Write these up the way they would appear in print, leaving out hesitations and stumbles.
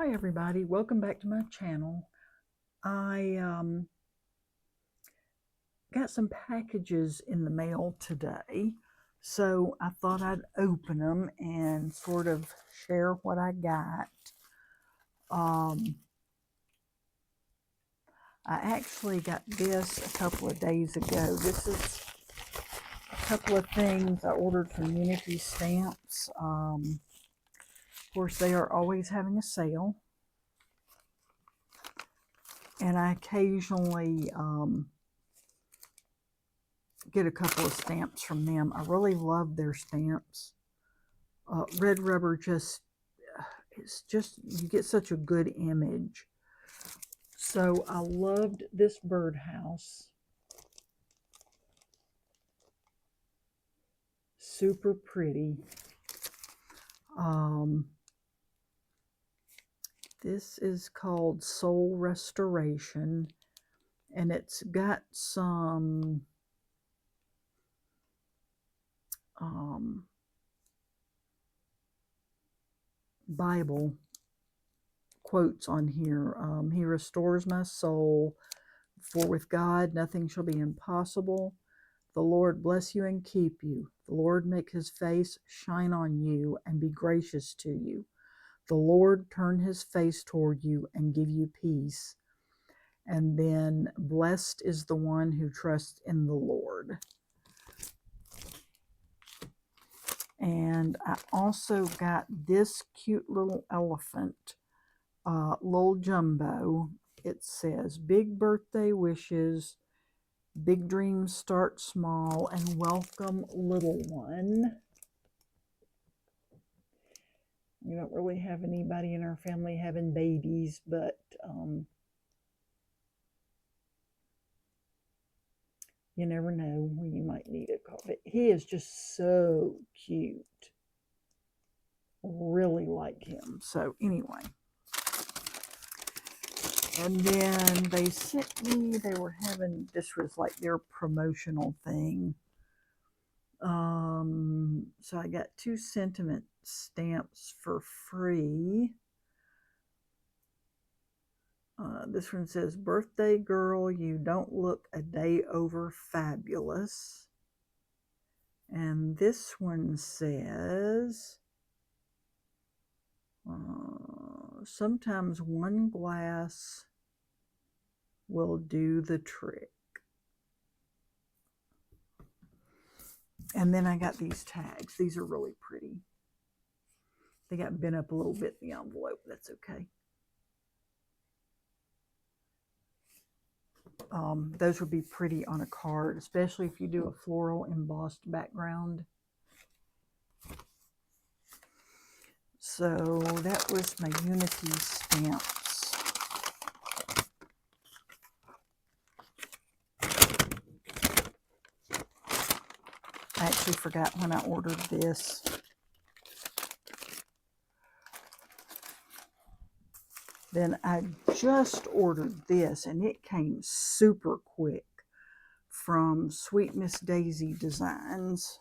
Hi everybody, welcome back to my channel. I got some packages in the mail today, so I thought I'd open them and sort of share what I got. I actually got this a couple of days ago. This is a couple of things I ordered from Unity Stamps. Of course, they are always having a sale. And I occasionally get a couple of stamps from them. I really love their stamps. Red rubber it's just, you get such a good image. So I loved this birdhouse. Super pretty. This is called Soul Restoration, and it's got some Bible quotes on here. He restores my soul, for with God nothing shall be impossible. The Lord bless you and keep you. The Lord make his face shine on you and be gracious to you. The Lord turn his face toward you and give you peace. And then, blessed is the one who trusts in the Lord. And I also got this cute little elephant, Lil Jumbo. It says, big birthday wishes, big dreams start small, and welcome little one. We don't really have anybody in our family having babies, but you never know when you might need a coffee. He is just so cute. Really like him. So anyway. And then they sent me, they were having, this was like their promotional thing. So I got 2 sentiment stamps for free. This one says, birthday girl, you don't look a day over fabulous. And this one says, sometimes one glass will do the trick. And then I got these tags. These are really pretty. They got bent up a little bit in the envelope. That's okay. Those would be pretty on a card, especially if you do a floral embossed background. So that was my Unity stamps. I actually forgot when I ordered this. Then I just ordered this, and it came super quick from Sweet Miss Daisy Designs.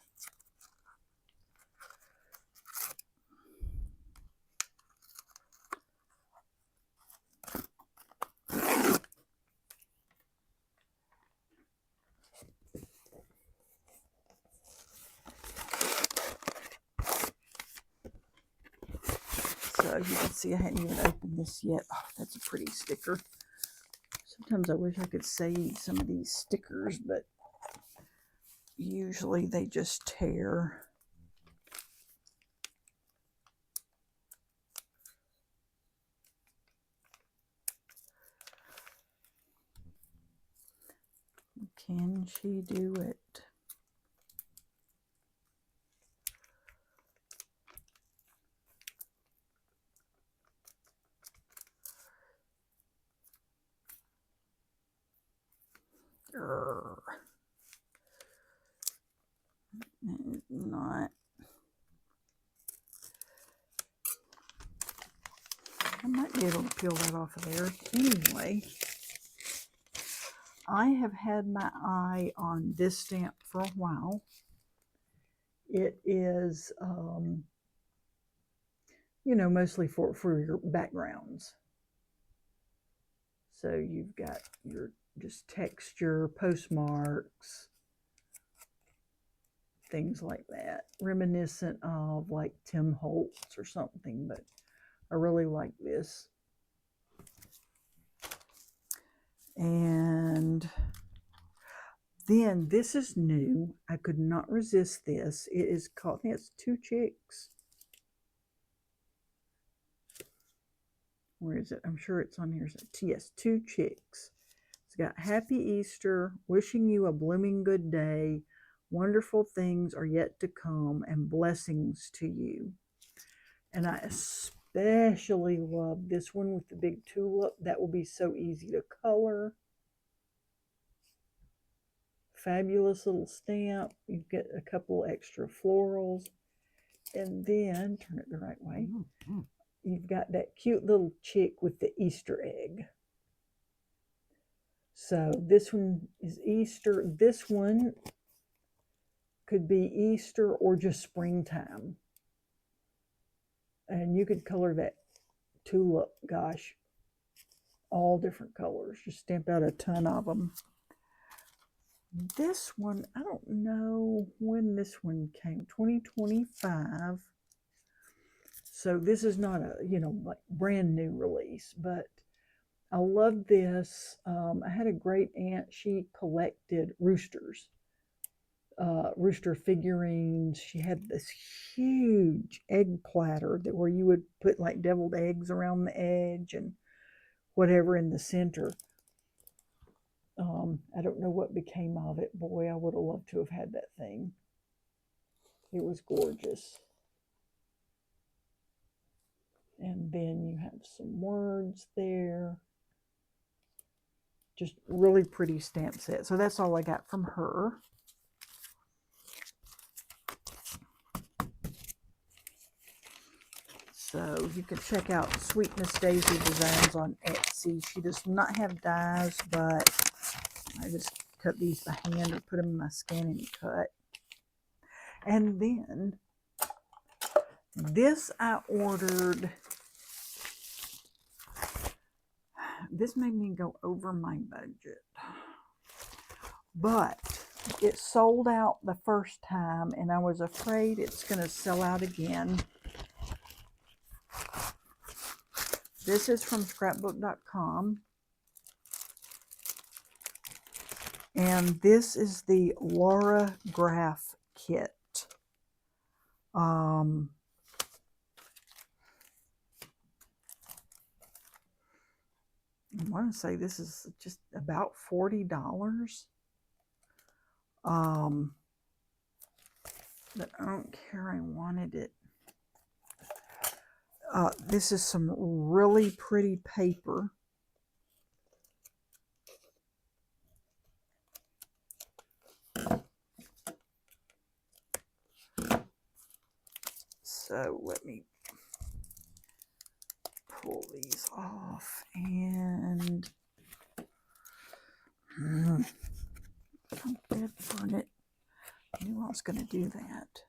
So you can see I hadn't even opened this yet. Oh, that's a pretty sticker. Sometimes I wish I could save some of these stickers, but usually they just tear. Can she do it? Not. I might be able to peel that off of there. Anyway, I have had my eye on this stamp for a while. It is, you know, mostly for your backgrounds. So you've got your just texture, postmarks, things like that, reminiscent of like Tim Holtz or something, but I really like this. And then this is new. I could not resist this. It is called, I think it's Two Chicks. Where is it? I'm sure it's on here. Yes, Two Chicks. It's got Happy Easter, wishing you a blooming good day, wonderful things are yet to come, and blessings to you. And I especially love this one with the big tulip. That will be so easy to color. Fabulous little stamp. You get a couple extra florals. And then, turn it the right way, you've got that cute little chick with the Easter egg. So this one is Easter. This one could be Easter or just springtime. And you could color that tulip, gosh, all different colors. Just stamp out a ton of them. This one, I don't know when this one came, 2025. So this is not a, you know, like brand new release, but I love this. I had a great aunt. She collected roosters, rooster figurines. She had this huge egg platter that where you would put like deviled eggs around the edge and whatever in the center. I don't know what became of it. Boy, I would have loved to have had that thing. It was gorgeous. And then you have some words there. Just really pretty stamp set. So that's all I got from her. So you can check out Sweet Miss Daisy Designs on Etsy. She does not have dies, but I just cut these by hand or put them in my scan and cut. And then this I ordered. This made me go over my budget, but it sold out the first time and I was afraid it's going to sell out again. This is from scrapbook.com. And this is the Laura Graf kit. I want to say this is just about $40. But I don't care. I wanted it. This is some really pretty paper. So let me pull these off and don't burn it. I knew I was going to do that.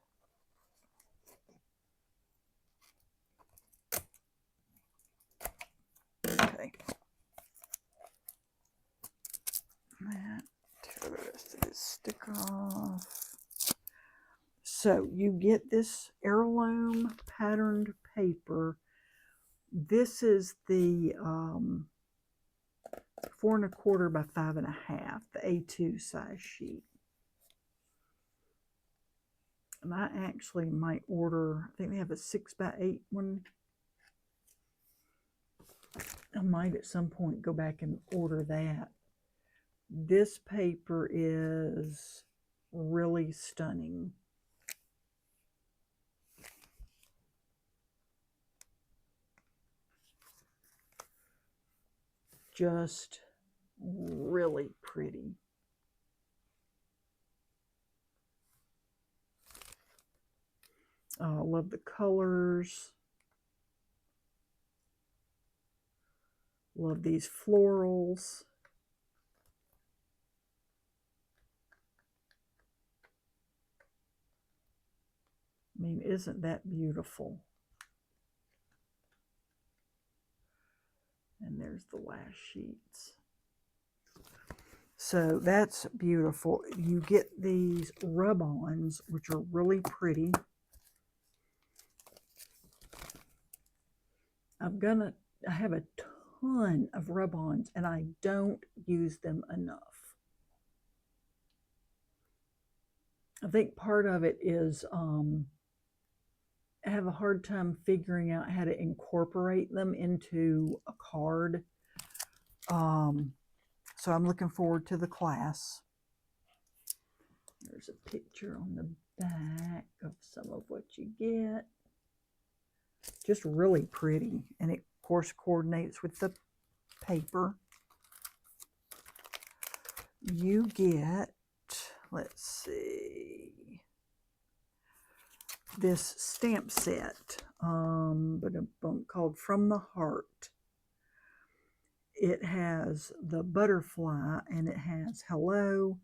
Okay. That, tear the rest of this sticker off. So you get this heirloom patterned paper. This is the 4 1/4 by 5 1/2, the A2 size sheet. And I actually might order, I think they have a 6 by 8 one. I might at some point go back and order that. This paper is really stunning. Just really pretty. I love the colors. Love these florals. I mean, isn't that beautiful? And there's the last sheets. So that's beautiful. You get these rub-ons, which are really pretty. I have a ton of rub-ons, and I don't use them enough. I think part of it is I have a hard time figuring out how to incorporate them into a card. So I'm looking forward to the class. There's a picture on the back of some of what you get. Just really pretty. And it, of course, coordinates with the paper. You get, let's see, this stamp set called From the Heart. It has the butterfly, and it has hello,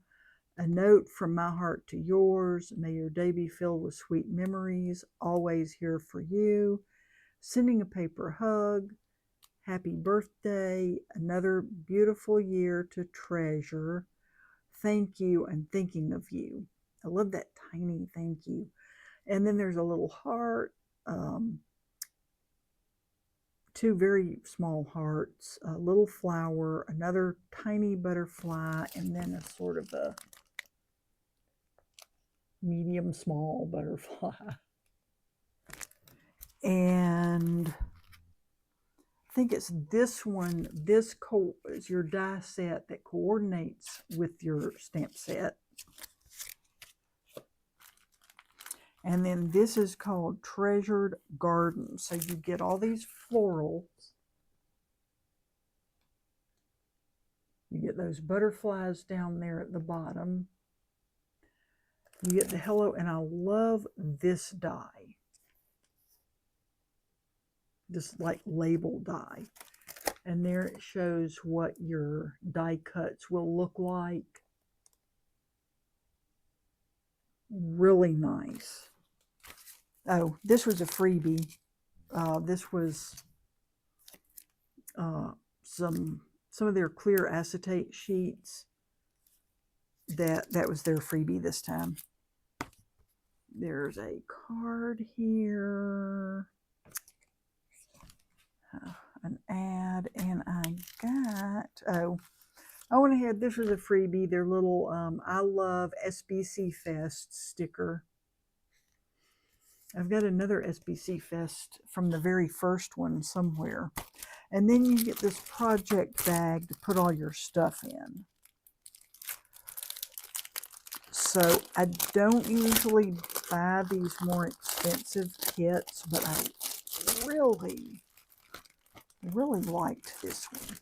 a note from my heart to yours. May your day be filled with sweet memories, always here for you. Sending a paper hug. Happy birthday. Another beautiful year to treasure. Thank you, and thinking of you. I love that tiny thank you. And then there's a little heart. Two very small hearts, a little flower, another tiny butterfly, and then a sort of a medium small butterfly. And I think it's this one, this is your die set that coordinates with your stamp set. And then this is called Treasured Garden. So you get all these florals. You get those butterflies down there at the bottom. You get the hello, and I love this die. This like label die. And there it shows what your die cuts will look like. Really nice. Oh, this was a freebie. This was some of their clear acetate sheets. That was their freebie this time. There's a card here. An ad, and I went ahead, this was a freebie, their little I love SBC Fest sticker. I've got another SBC Fest from the very first one somewhere. And then you get this project bag to put all your stuff in. So I don't usually buy these more expensive kits, but I really liked this one.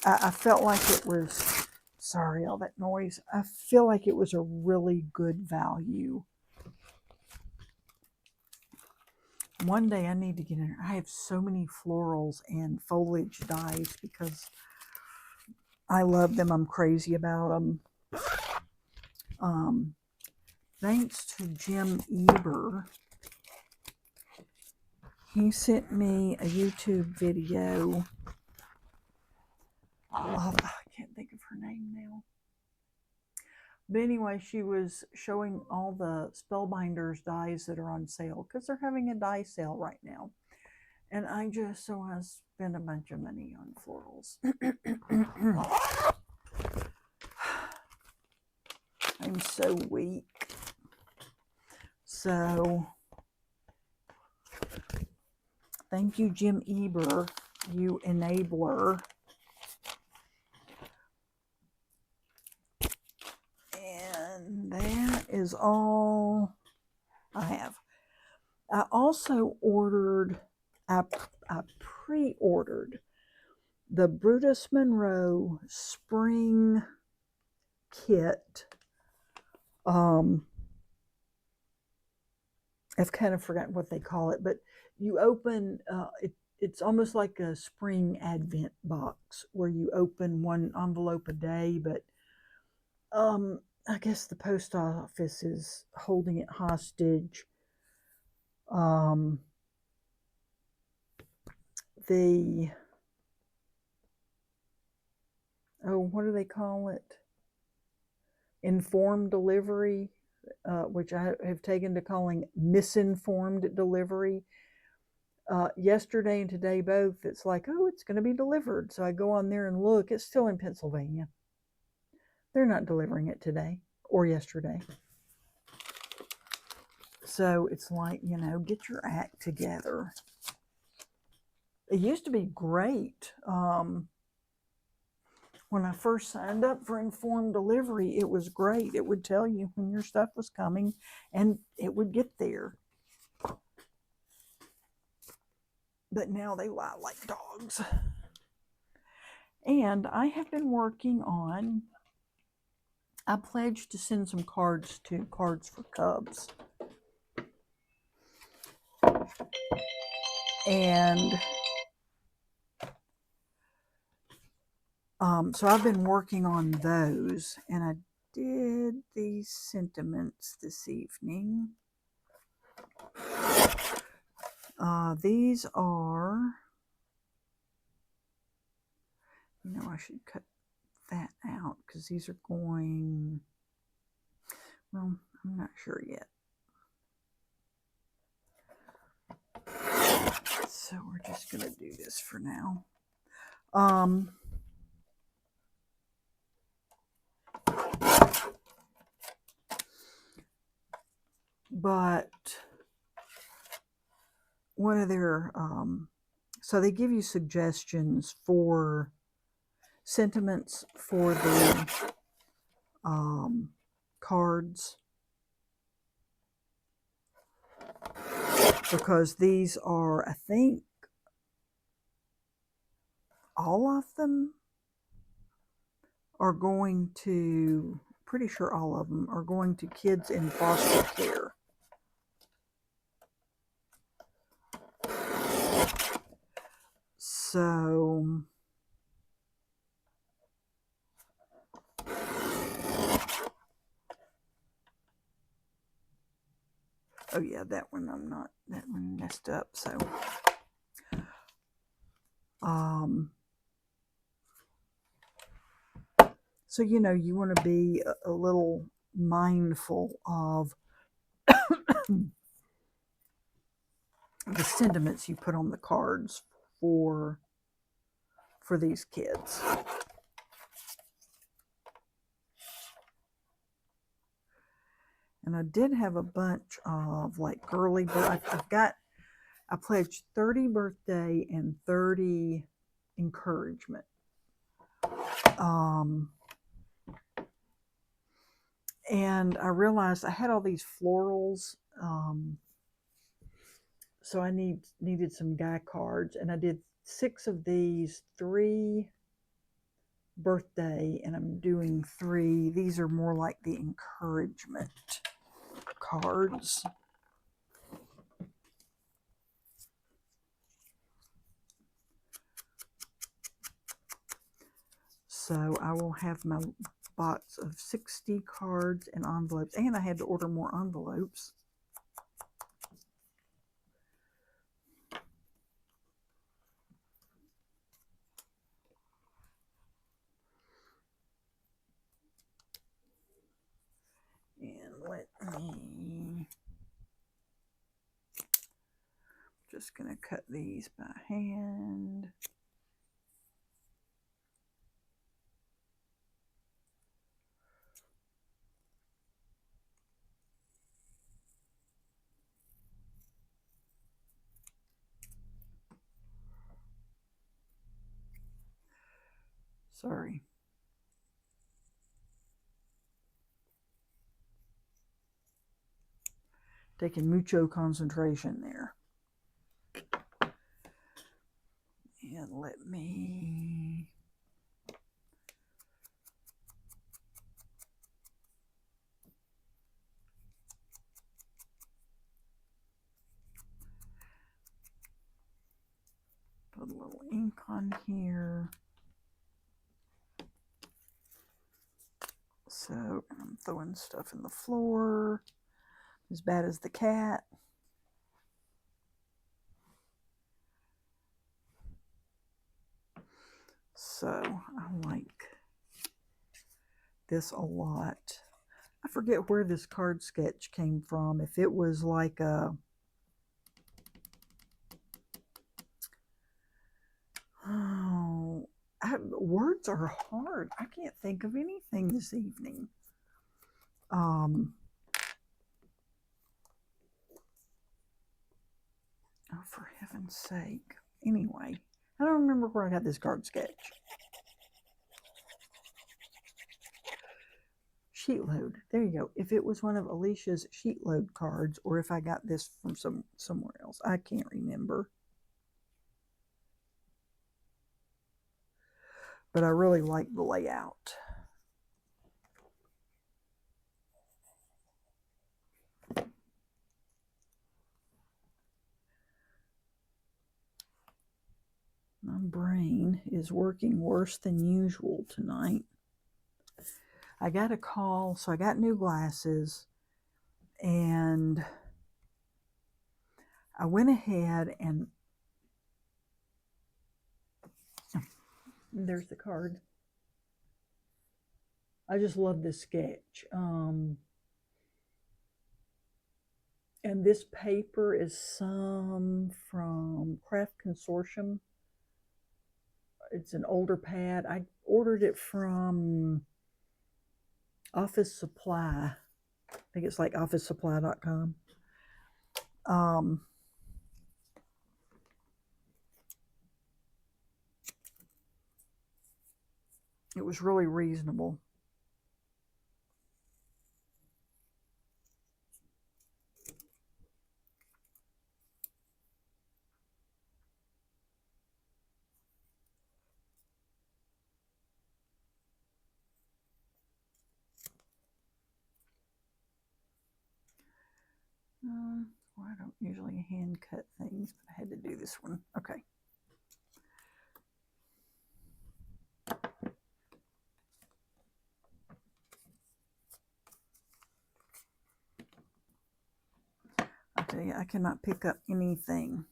I felt like it was, sorry, all that noise. I feel like it was a really good value. One day I need to get in. I have so many florals and foliage dies because I love them. I'm crazy about them. Thanks to Jim Eber. He sent me a YouTube video. I can't think of her name now. But anyway, she was showing all the Spellbinders dies that are on sale because they're having a die sale right now. And I spent a bunch of money on florals. I'm so weak. So, thank you, Jim Eber, you enabler. And that is all I have. I also I pre-ordered the Brutus Monroe Spring Kit. I've kind of forgotten what they call it, but you open, it's almost like a spring advent box where you open one envelope a day, but I guess the post office is holding it hostage. the, oh, what do they call it? Informed delivery, which I have taken to calling misinformed delivery. Yesterday and today both, it's like, oh, it's going to be delivered. So I go on there and look. It's still in Pennsylvania. They're not delivering it today or yesterday. So it's like, you know, get your act together. It used to be great. When I first signed up for informed delivery, it was great. It would tell you when your stuff was coming and it would get there. But now they lie like dogs. And I have been working on, I pledged to send some cards to Cards for Cubs. And so I've been working on those, and I did these sentiments this evening. These are, you know, I should cut that out because these are going, well, I'm not sure yet. So we're just going to do this for now. But one of their, so they give you suggestions for sentiments for the cards, because these are, I think, all of them are going to, pretty sure all of them are going to kids in foster care. So oh yeah, that one that one messed up. So you know, you want to be a little mindful of the sentiments you put on the cards for these kids. And I did have a bunch of like girly, but I pledged 30 birthday and 30 encouragement. And I realized I had all these florals, so I needed some guy cards, and I did 6 of these, 3 birthday, and I'm doing 3. These are more like the encouragement cards. So I will have my box of 60 cards and envelopes, and I had to order more envelopes. And let me, just gonna cut these by hand. Sorry. Taking mucho concentration there. And let me, put a little ink on here. So I'm throwing stuff in the floor, as bad as the cat. So I like this a lot. I forget where this card sketch came from. If it was like a... Oh, words are hard. I can't think of anything this evening. Oh, for heaven's sake. Anyway, I don't remember where I got this card sketch. Sheet load. There you go. If it was one of Alicia's sheet load cards, or if I got this from somewhere else, I can't remember. But I really like the layout. My brain is working worse than usual tonight. I got a call, so I got new glasses, and I went ahead and there's the card. I just love this sketch. And this paper is some from Craft Consortium. It's an older pad. I ordered it from Office Supply. I think it's like officesupply.com. It was really reasonable. Well, I don't usually hand cut things, but I had to do this one. Okay. I tell you, I cannot pick up anything.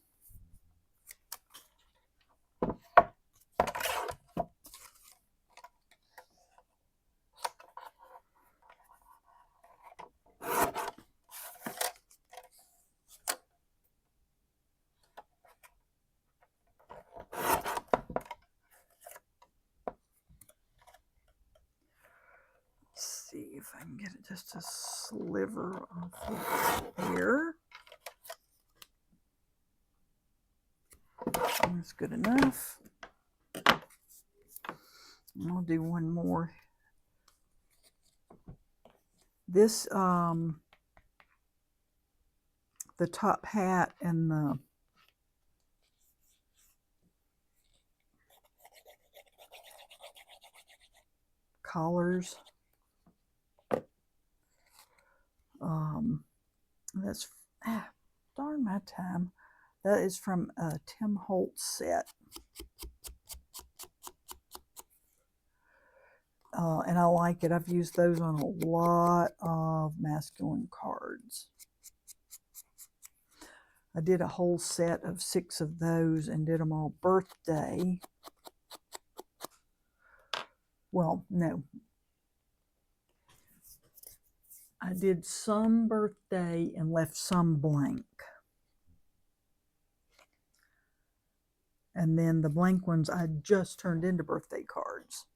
See if I can get it just a sliver off here. That's good enough. I'll do one more. This, the top hat and the collars. That's darn my time. That is from a Tim Holtz set. And I like it. I've used those on a lot of masculine cards. I did a whole set of 6 of those and did them all birthday. Well, no. I did some birthday and left some blank. And then the blank ones I just turned into birthday cards.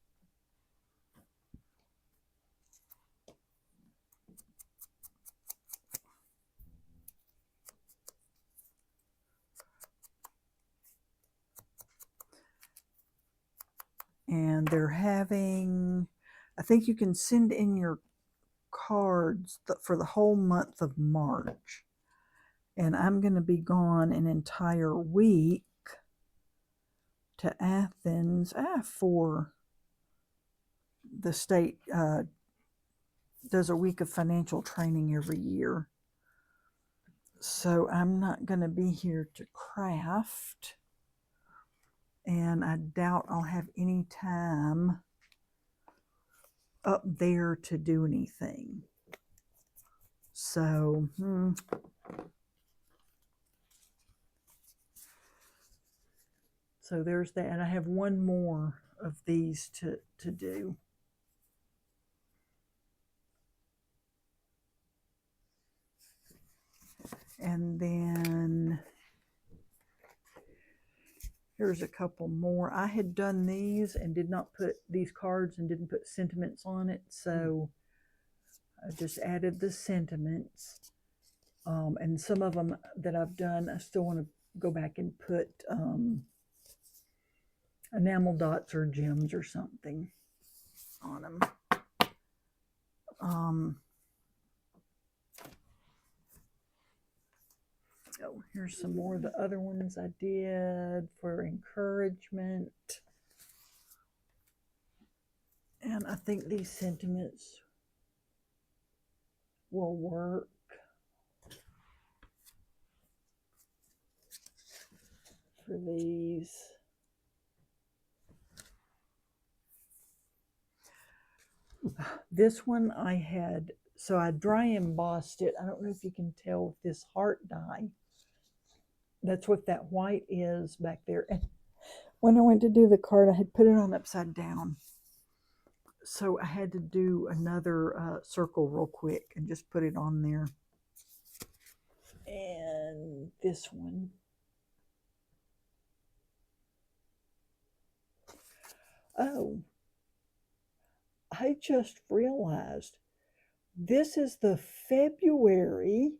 And they're having, I think you can send in your cards for the whole month of March. And I'm going to be gone an entire week to Athens for the state does a week of financial training every year. So I'm not going to be here to craft. And I doubt I'll have any time up there to do anything. So, so there's that. And I have one more of these to do. And then here's a couple more. I had done these and did not put these cards and didn't put sentiments on it, so I just added the sentiments. And some of them that I've done, I still want to go back and put enamel dots or gems or something on them. Oh, here's some more of the other ones I did for encouragement. And I think these sentiments will work. For these. This one I had, so I dry embossed it. I don't know if you can tell with this heart die. That's what that white is back there. And when I went to do the card, I had put it on upside down. So I had to do another circle real quick and just put it on there. And this one. Oh, I just realized this is the February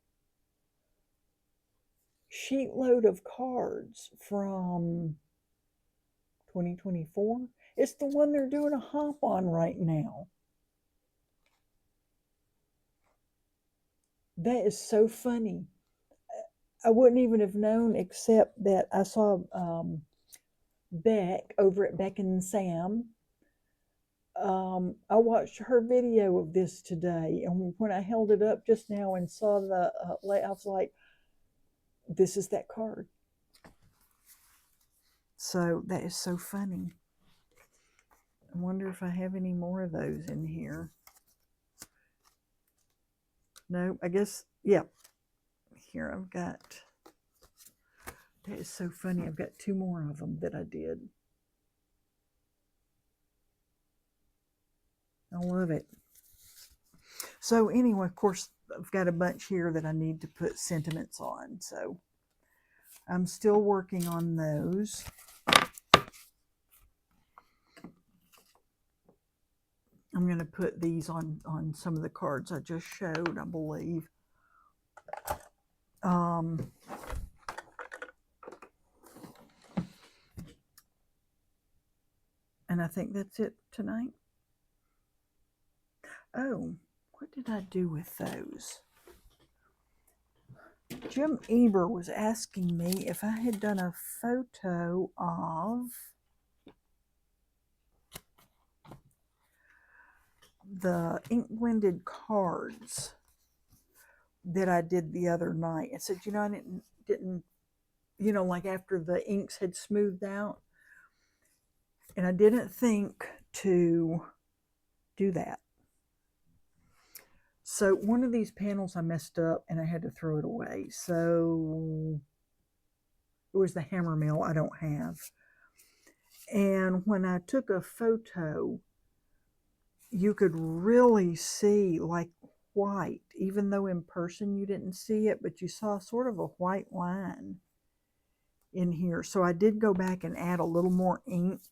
sheet load of cards from 2024. It's the one they're doing a hop on right now. That is so funny. I wouldn't even have known except that I saw Beck over at Beck and Sam. I watched her video of this today, and when I held it up just now and saw the layout, I was like, this is that card. So that is so funny. I wonder if I have any more of those in here. No, I guess, yeah. Here I've got, that is so funny. I've got 2 more of them that I did. I love it. So anyway, of course, I've got a bunch here that I need to put sentiments on. So I'm still working on those. I'm going to put these on some of the cards I just showed, I believe. And I think that's it tonight. Oh, what did I do with those? Jim Eber was asking me if I had done a photo of the ink blended cards that I did the other night. I said, you know, I didn't, you know, like after the inks had smoothed out. And I didn't think to do that. So one of these panels I messed up and I had to throw it away. So it was the hammer mill I don't have. And when I took a photo, you could really see like white, even though in person you didn't see it, but you saw sort of a white line in here. So I did go back and add a little more ink.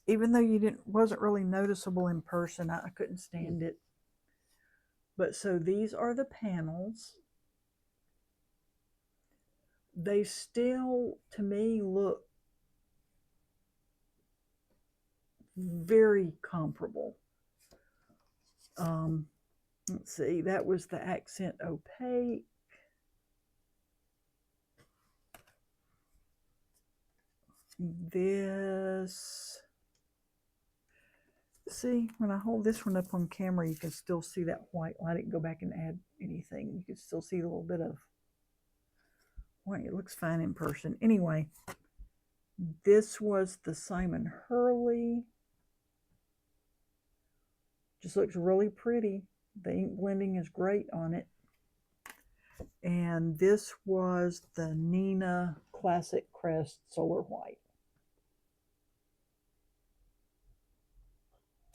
Even though wasn't really noticeable in person, I couldn't stand it. But so these are the panels. They still, to me, look very comparable. Let's see, that was the accent opaque. This, see, when I hold this one up on camera, you can still see that white. I didn't go back and add anything. You can still see a little bit of white. It looks fine in person. Anyway, this was the Simon Hurley. Just looks really pretty. The ink blending is great on it. And this was the Nina Classic Crest Solar White.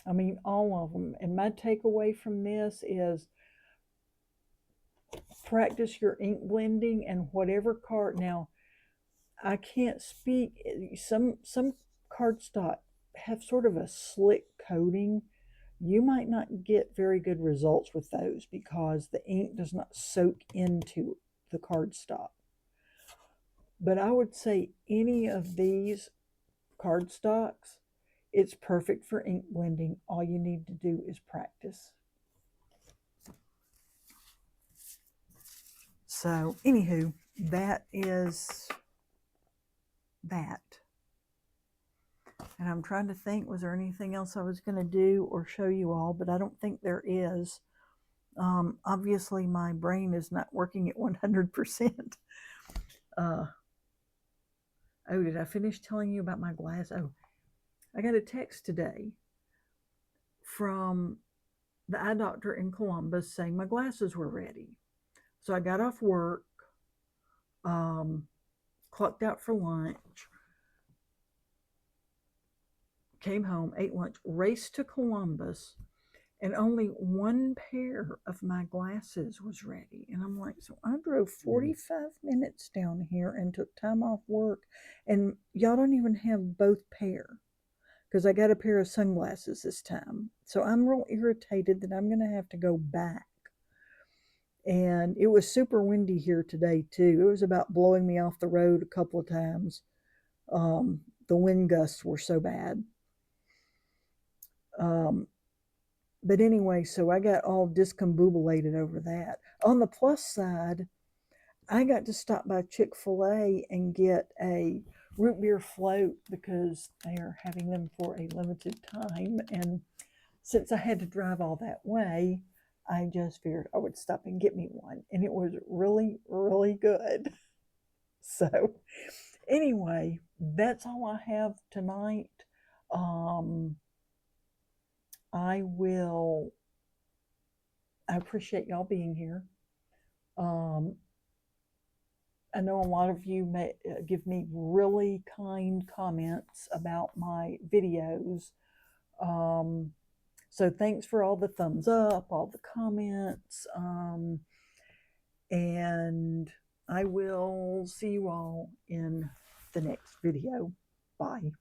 I mean, all of them. And my takeaway from this is practice your ink blending and whatever card. Now, I can't speak. Some cardstock have sort of a slick coating. You might not get very good results with those because the ink does not soak into the cardstock. But I would say any of these cardstocks, it's perfect for ink blending. All you need to do is practice. So, anywho, that is that. And I'm trying to think, was there anything else I was going to do or show you all? But I don't think there is. Obviously, my brain is not working at 100%. Oh, did I finish telling you about my glass? Oh, I got a text today from the eye doctor in Columbus saying my glasses were ready. So I got off work, clocked out for lunch, came home, ate lunch, raced to Columbus, and only one pair of my glasses was ready. And I'm like, so I drove 45 minutes down here and took time off work, and y'all don't even have both pair, because I got a pair of sunglasses this time. So I'm real irritated that I'm going to have to go back. And it was super windy here today too. It was about blowing me off the road a couple of times. The wind gusts were so bad. But anyway, so I got all discombobulated over that. On the plus side, I got to stop by Chick-fil-A and get a root beer float because they are having them for a limited time. And since I had to drive all that way, I just figured I would stop and get me one. And it was really, really good. So anyway, that's all I have tonight. I appreciate y'all being here. I know a lot of you may give me really kind comments about my videos. So thanks for all the thumbs up, all the comments. And I will see you all in the next video. Bye.